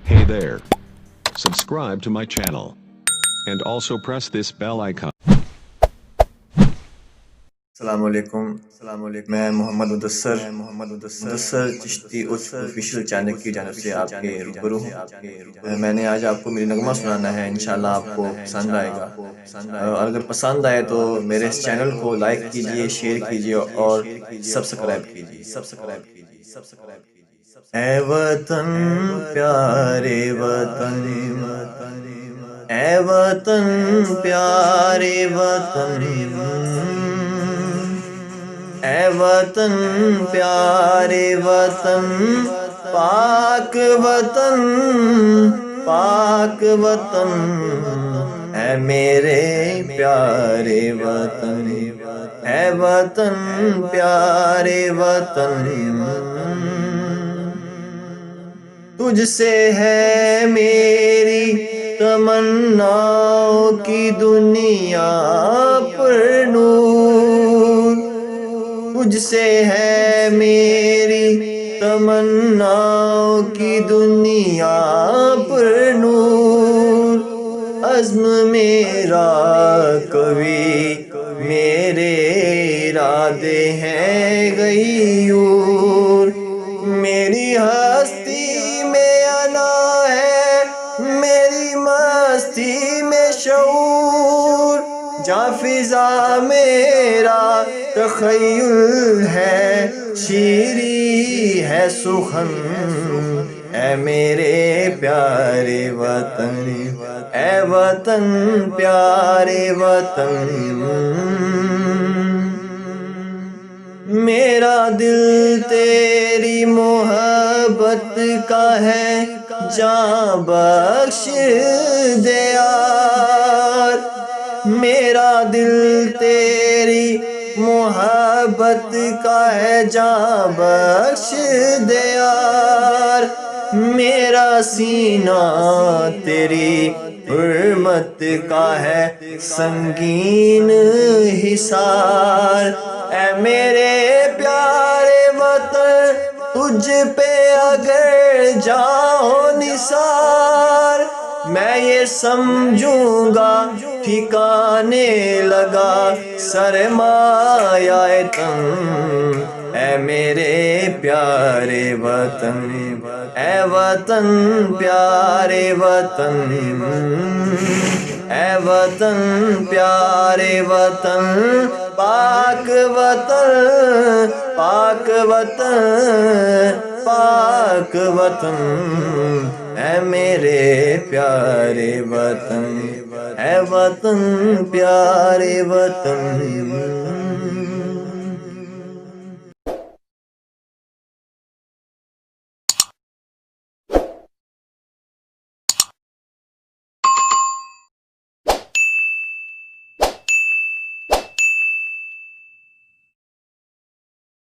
Hey there. Subscribe to my channel. And also press this bell icon. السلام علیکم میں محمد Mudassir Chishti official channel کی جانب سے آپ کے روبرو ہوں۔ میں نے آج آپ کو میری نغمہ سنانا ہے، انشاءاللہ آپ کو پسند آئے گا، اور اگر پسند آئے تو میرے اس چینل کو لائک کیجئے، شیئر کیجئے اور سبسکرائب کیجئے۔ اے وطن پیارے وطن، اے وطن پیارے وطن، اے وطن پیارے وطن، پاک وطن، پاک وطن، اے میرے پیارے وطن، اے وطن پیارے وطن، تجھ سے ہے میری تمناؤں کی دنیا پر نور، تجھ سے ہے میری تمناؤں کی دنیا پر نور، عزم میرا کبھی میرے ارادے ہیں غیور، میری ہستی میں انا ہے، میری مستی میں شعور، جاں فضا میرا تخیل ہے، شیریں ہے سخن، اے میرے پیارے وطن، اے وطن پیارے وطن، میرا دل تیری محبت کا ہے، جاں بخش دے یار، میرا دل تیری محبت کا ہے، جاں بخش دے یار، میرا سینہ تیری حرمت کا ہے، سنگین حصار، اے میرے پیارے وطن، تجھ پہ اگر جاؤں نثار، میں یہ سمجھوں گا ٹھکانے لگا سرمایہ تن، اے میرے پیارے وطن، اے وطن پیارے وطن، اے وطن پیارے وطن، پاک وطن، پاک وطن، پاک وطن، اے میرے پیارے وطن، اے وطن پیارے وطن۔